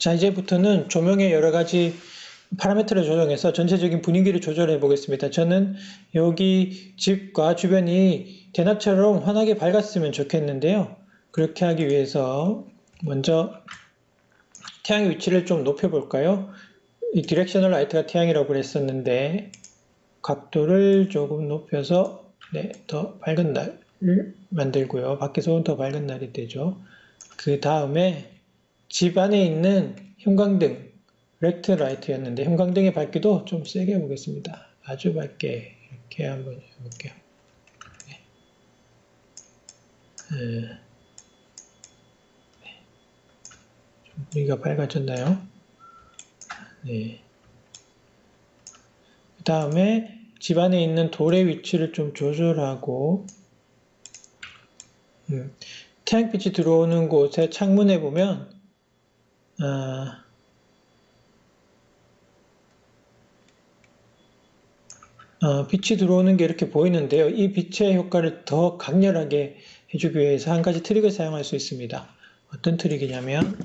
자, 이제부터는 조명의 여러 가지 파라미터를 조정해서 전체적인 분위기를 조절해 보겠습니다. 저는 여기 집과 주변이 대낮처럼 환하게 밝았으면 좋겠는데요. 그렇게 하기 위해서 먼저 태양의 위치를 좀 높여 볼까요? 이 디렉셔널 라이트가 태양이라고 그랬었는데 각도를 조금 높여서 더 밝은 날을 만들고요. 밖에서 온 더 밝은 날이 되죠. 그 다음에 집 안에 있는 형광등, 렉트 라이트였는데 형광등의 밝기도 좀 세게 해보겠습니다. 아주 밝게 이렇게 한번 해볼게요. 좀 분위기가 밝아졌나요? 네. 그 다음에 집 안에 있는 돌의 위치를 좀 조절하고 태양빛이 들어오는 곳에 창문에 보면 빛이 들어오는 게 이렇게 보이는데요. 이 빛의 효과를 더 강렬하게 해주기 위해서 한 가지 트릭을 사용할 수 있습니다. 어떤 트릭이냐면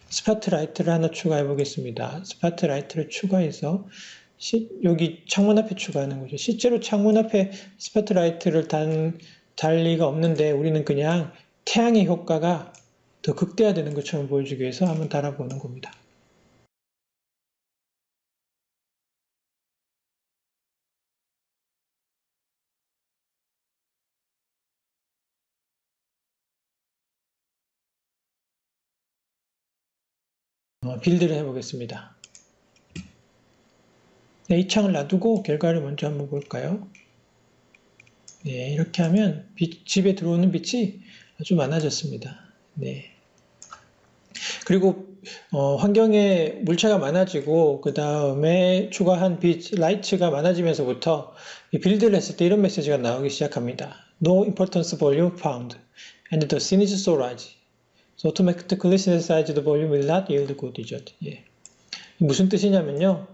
스파트라이트를 하나 추가해 보겠습니다. 스파트라이트를 추가해서 여기 창문 앞에 추가하는 거죠. 실제로 창문 앞에 스파트라이트를 달 리가 없는데 우리는 그냥 태양의 효과가 더 극대화되는 것처럼 보여주기 위해서 한번 달아보는 겁니다. 빌드를 해보겠습니다. 네, 이 창을 놔두고 결과를 먼저 한번 볼까요? 네, 이렇게 하면 집에 들어오는 빛이 아주 많아졌습니다. 네. 그리고 환경에 물체가 많아지고 그 다음에 추가한 빛, 라이트가 많아지면서부터 빌드를 했을 때 이런 메시지가 나오기 시작합니다. No importance volume found and the scene is so large. So automatically synthesize the volume will not yield good result. 예. 무슨 뜻이냐면요.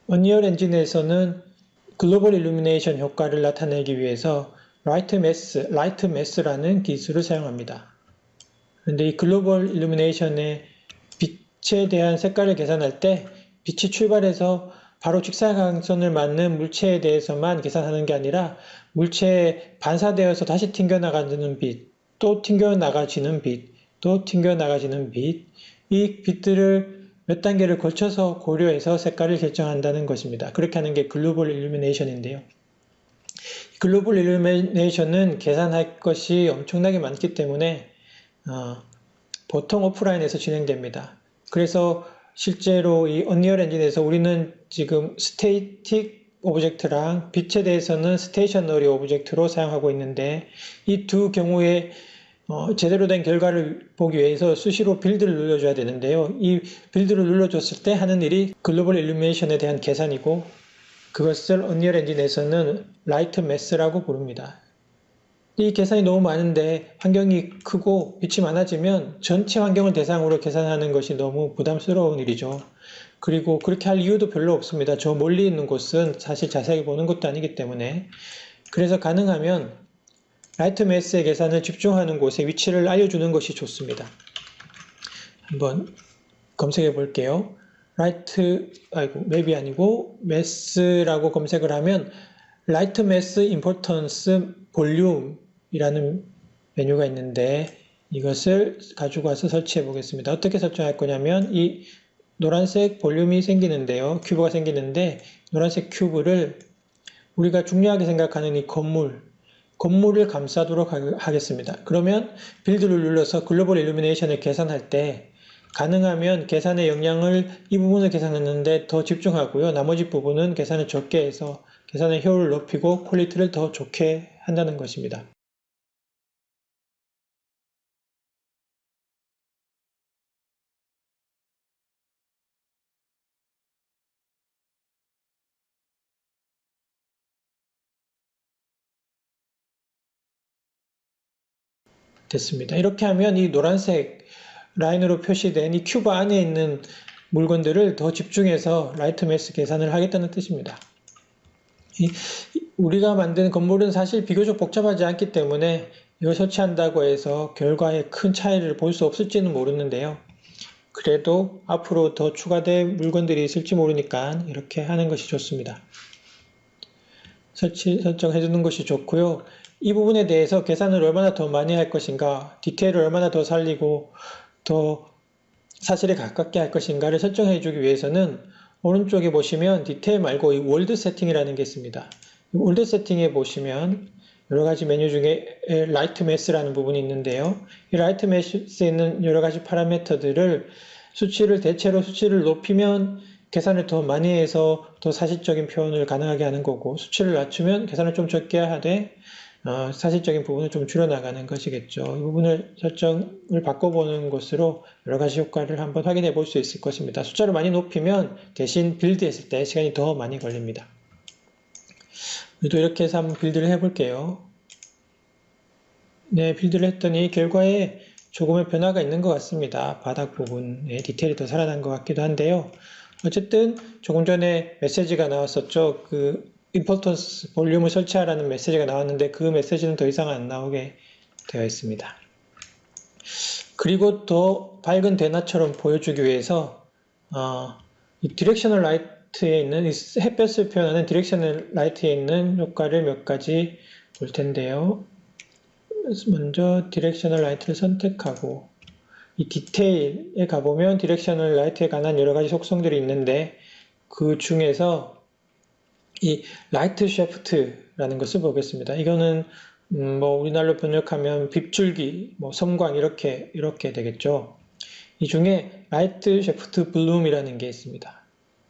언리얼 엔진에서는 글로벌 일루미네이션 효과를 나타내기 위해서 라이트 매스라는 기술을 사용합니다. 그런데 이 글로벌 일루미네이션의 빛에 대한 색깔을 계산할 때 빛이 출발해서 바로 직사광선을 맞는 물체에 대해서만 계산하는 게 아니라 물체에 반사되어서 다시 튕겨나가는 빛, 또 튕겨나가지는 빛, 또 튕겨나가지는 빛, 이 빛들을 몇 단계를 거쳐서 고려해서 색깔을 결정한다는 것입니다. 그렇게 하는 게 글로벌 일루미네이션인데요. 글로벌 일루미네이션은 계산할 것이 엄청나게 많기 때문에 보통 오프라인에서 진행됩니다. 그래서 실제로 이 언리얼 엔진에서 우리는 지금 스테이틱 오브젝트랑 빛에 대해서는 스테이셔너리 오브젝트로 사용하고 있는데 이 두 경우에 제대로 된 결과를 보기 위해서 수시로 빌드를 눌러줘야 되는데요. 이 빌드를 눌러줬을 때 하는 일이 글로벌 일루미네이션에 대한 계산이고 그것을 언리얼 엔진에서는 라이트 매스라고 부릅니다. 이 계산이 너무 많은데 환경이 크고 빛이 많아지면 전체 환경을 대상으로 계산하는 것이 너무 부담스러운 일이죠. 그리고 그렇게 할 이유도 별로 없습니다. 저 멀리 있는 곳은 사실 자세하게 보는 것도 아니기 때문에. 그래서 가능하면 라이트 매스의 계산을 집중하는 곳에 위치를 알려주는 것이 좋습니다. 한번 검색해 볼게요. 맵이 아니고 매스라고 검색을 하면 라이트 매스 임포턴스 볼륨이라는 메뉴가 있는데 이것을 가지고 와서 설치해 보겠습니다. 어떻게 설정할 거냐면 이 노란색 볼륨이 생기는데요. 큐브가 생기는데 노란색 큐브를 우리가 중요하게 생각하는 이 건물을 감싸도록 하겠습니다. 그러면 빌드를 눌러서 글로벌 일루미네이션을 계산할 때 가능하면 계산의 영향을 이 부분을 계산했는데 더 집중하고요. 나머지 부분은 계산을 적게 해서 계산의 효율을 높이고 퀄리티를 더 좋게 한다는 것입니다. 됐습니다. 이렇게 하면 이 노란색 라인으로 표시된 이 큐브 안에 있는 물건들을 더 집중해서 라이트 매스 계산을 하겠다는 뜻입니다. 우리가 만든 건물은 사실 비교적 복잡하지 않기 때문에 이걸 설치한다고 해서 결과에 큰 차이를 볼 수 없을지는 모르는데요. 그래도 앞으로 더 추가된 물건들이 있을지 모르니까 이렇게 하는 것이 좋습니다. 설정해 주는 것이 좋고요. 이 부분에 대해서 계산을 얼마나 더 많이 할 것인가, 디테일을 얼마나 더 살리고 더 사실에 가깝게 할 것인가를 설정해 주기 위해서는 오른쪽에 보시면 디테일 말고 이 월드 세팅이라는 게 있습니다. 월드 세팅에 보시면 여러 가지 메뉴 중에 라이트 매스라는 부분이 있는데요. 이 라이트 매스에 있는 여러 가지 파라미터들을 대체로 수치를 높이면 계산을 더 많이 해서 더 사실적인 표현을 가능하게 하는 거고, 수치를 낮추면 계산을 좀 적게 하되 사실적인 부분을 좀 줄여나가는 것이겠죠. 이 부분을 설정을 바꿔보는 것으로 여러 가지 효과를 한번 확인해 볼 수 있을 것입니다. 숫자를 많이 높이면 대신 빌드했을 때 시간이 더 많이 걸립니다. 우리도 이렇게 해서 한번 빌드를 해볼게요. 네, 빌드를 했더니 결과에 조금의 변화가 있는 것 같습니다. 바닥 부분에 디테일이 더 살아난 것 같기도 한데요. 어쨌든 조금 전에 메시지가 나왔었죠. 그 임포턴스 볼륨을 설치하라는 메시지가 나왔는데 그 메시지는 더 이상 안 나오게 되어 있습니다. 그리고 더 밝은 대낮처럼 보여주기 위해서 이 디렉셔널 라이트에 있는 이 햇볕을 표현하는 디렉셔널 라이트에 있는 효과를 몇 가지 볼 텐데요. 먼저 디렉셔널 라이트를 선택하고 이 디테일에 가보면 디렉셔널 라이트에 관한 여러 가지 속성들이 있는데 그 중에서 이 라이트 샤프트라는 것을 보겠습니다. 이거는 뭐 우리나라로 번역하면 빗줄기, 뭐 섬광 이렇게 되겠죠. 이 중에 라이트 샤프트 블룸이라는 게 있습니다.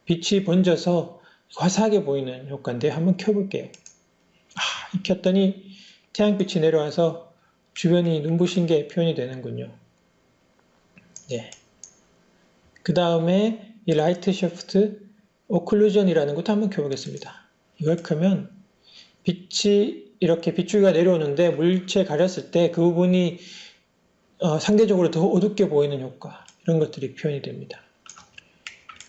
빛이 번져서 화사하게 보이는 효과인데 한번 켜볼게요. 켰더니 태양빛이 내려와서 주변이 눈부신 게 표현이 되는군요. 네. 그 다음에 이 라이트 샤프트 오클루전이라는 것도 한번 켜보겠습니다. 이걸 켜면 빛이 이렇게 빗줄기가 내려오는데 물체에 가렸을 때 그 부분이 상대적으로 더 어둡게 보이는 효과, 이런 것들이 표현이 됩니다.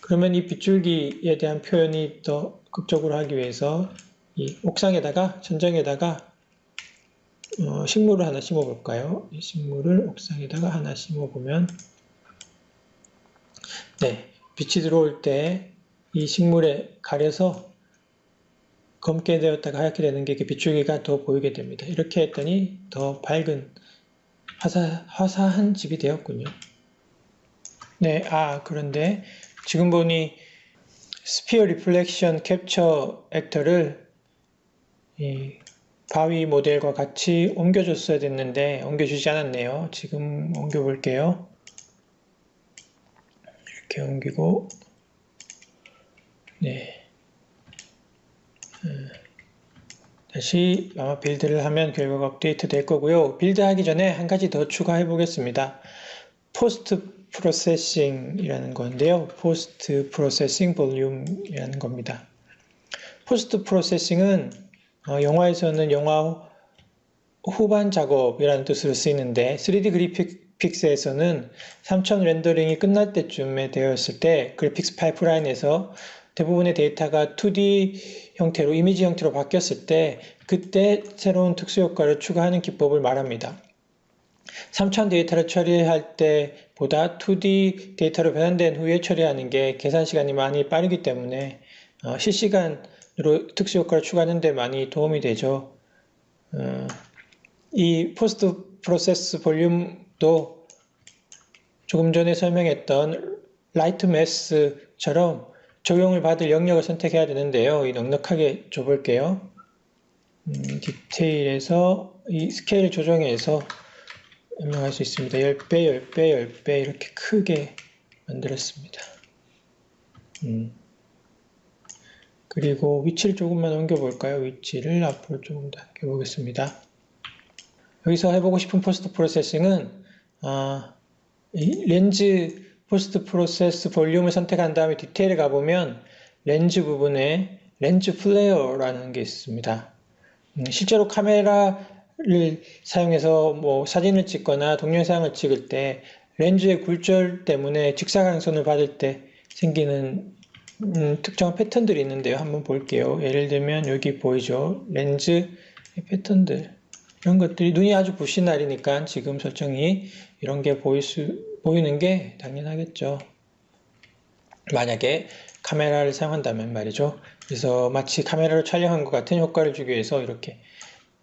그러면 이 빗줄기에 대한 표현이 더 극적으로 하기 위해서 이 옥상에다가, 천정에다가 식물을 하나 심어 볼까요? 이 식물을 옥상에다가 하나 심어 보면, 네, 빛이 들어올 때 이 식물에 가려서 검게 되었다가 하얗게 되는 게 빗줄기가 더 보이게 됩니다. 이렇게 했더니 더 밝은 화사한 집이 되었군요. 네, 그런데 지금 보니 스피어 리플렉션 캡처 액터를 이 바위 모델과 같이 옮겨줬어야 됐는데 옮겨주지 않았네요. 지금 옮겨볼게요. 이렇게 옮기고, 네. 다시 빌드를 하면 결과가 업데이트 될 거고요. 빌드하기 전에 한 가지 더 추가해 보겠습니다. 포스트 프로세싱이라는 건데요. 포스트 프로세싱 볼륨이라는 겁니다. 포스트 프로세싱은 영화에서는 영화 후반 작업이라는 뜻으로 쓰이는데 3D 그래픽스에서는 3000 렌더링이 끝날 때쯤에 되었을 때 그래픽스 파이프라인에서 대부분의 데이터가 2D 형태로, 이미지 형태로 바뀌었을 때 그때 새로운 특수효과를 추가하는 기법을 말합니다. 3000 데이터를 처리할 때보다 2D 데이터로 변환된 후에 처리하는 게 계산 시간이 많이 빠르기 때문에 실시간으로 특수효과를 추가하는 데 많이 도움이 되죠. 이 포스트 프로세스 볼륨도 조금 전에 설명했던 라이트 매스처럼 적용을 받을 영역을 선택해야 되는데요. 이 넉넉하게 줘볼게요. 디테일에서 이 스케일 조정해서 설명할 수 있습니다. 10배, 10배, 10배 이렇게 크게 만들었습니다. 그리고 위치를 조금만 옮겨볼까요? 위치를 앞으로 조금 더 옮겨보겠습니다. 여기서 해보고 싶은 포스트 프로세싱은 이 렌즈 포스트 프로세스 볼륨을 선택한 다음에 디테일에 가보면 렌즈 부분에 렌즈 플레어라는 게 있습니다. 실제로 카메라를 사용해서 뭐 사진을 찍거나 동영상을 찍을 때 렌즈의 굴절 때문에 직사광선을 받을 때 생기는 특정한 패턴들이 있는데요. 한번 볼게요. 예를 들면 여기 보이죠? 렌즈의 패턴들. 이런 것들이 눈이 아주 부신 날이니까 지금 설정이 이런 게 보이는 게 당연하겠죠. 만약에 카메라를 사용한다면 말이죠. 그래서 마치 카메라로 촬영한 것 같은 효과를 주기 위해서 이렇게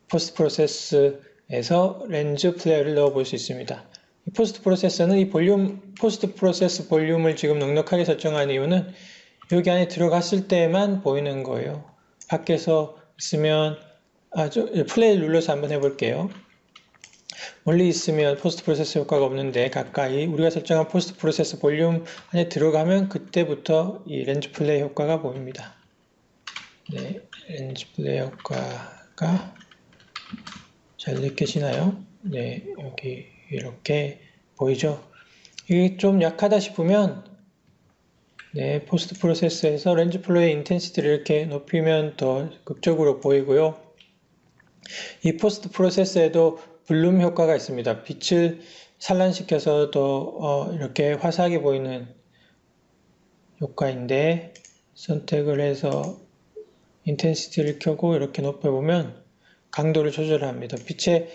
포스트 프로세스에서 렌즈 플레어를 넣어 볼 수 있습니다. 이 포스트 프로세서는 포스트 프로세스 볼륨을 지금 넉넉하게 설정한 이유는 여기 안에 들어갔을 때만 보이는 거예요. 밖에서 있으면 플레이를 눌러서 한번 해볼게요. 멀리 있으면 포스트 프로세스 효과가 없는데 가까이 우리가 설정한 포스트 프로세스 볼륨 안에 들어가면 그때부터 이 렌즈 플레이 효과가 보입니다. 네, 렌즈 플레이 효과가 잘 느껴지나요? 네, 여기 이렇게 보이죠? 이게 좀 약하다 싶으면 네, 포스트 프로세스에서 렌즈 플레이 인텐시티를 이렇게 높이면 더 극적으로 보이고요. 이 포스트 프로세스에도 블룸 효과가 있습니다. 빛을 산란시켜서 더 이렇게 화사하게 보이는 효과인데 선택을 해서 인텐시티를 켜고 이렇게 높여보면 강도를 조절합니다. 빛이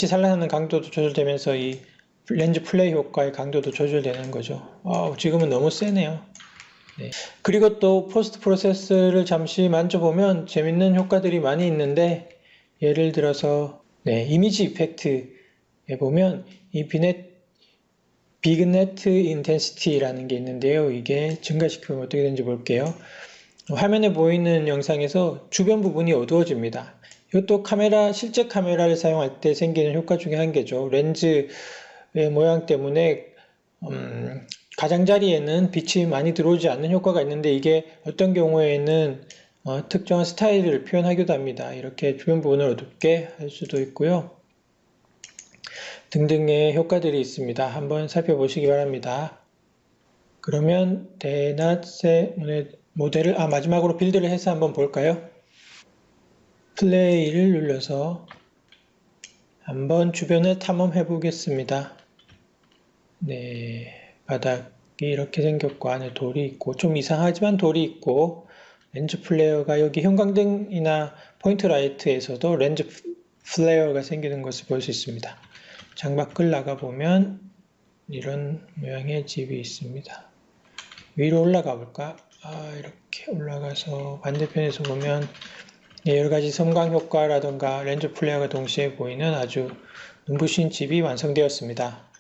산란하는 강도도 조절되면서 이 렌즈 플레이 효과의 강도도 조절되는 거죠. 지금은 너무 세네요. 네. 그리고 또 포스트 프로세스를 잠시 만져보면 재밌는 효과들이 많이 있는데 예를 들어서 이미지 이펙트에 보면 이 비그네트 인텐시티라는 게 있는데요. 이게 증가시키면 어떻게 되는지 볼게요. 화면에 보이는 영상에서 주변 부분이 어두워집니다. 이것도 실제 카메라를 사용할 때 생기는 효과 중에 한 개죠. 렌즈의 모양 때문에 가장자리에는 빛이 많이 들어오지 않는 효과가 있는데 이게 어떤 경우에는 특정한 스타일을 표현하기도 합니다. 이렇게 주변 부분을 어둡게 할 수도 있고요. 등등의 효과들이 있습니다. 한번 살펴보시기 바랍니다. 그러면 대낮의 모델을 마지막으로 빌드를 해서 한번 볼까요? 플레이를 눌러서 한번 주변을 탐험해 보겠습니다. 네, 바닥이 이렇게 생겼고 안에 돌이 있고 좀 이상하지만 돌이 있고 렌즈 플레어가 여기 형광등이나 포인트 라이트에서도 렌즈 플레어가 생기는 것을 볼 수 있습니다. 창밖을 나가보면 이런 모양의 집이 있습니다. 위로 올라가 볼까? 이렇게 올라가서 반대편에서 보면 여러가지 섬광 효과라던가 렌즈 플레어가 동시에 보이는 아주 눈부신 집이 완성되었습니다.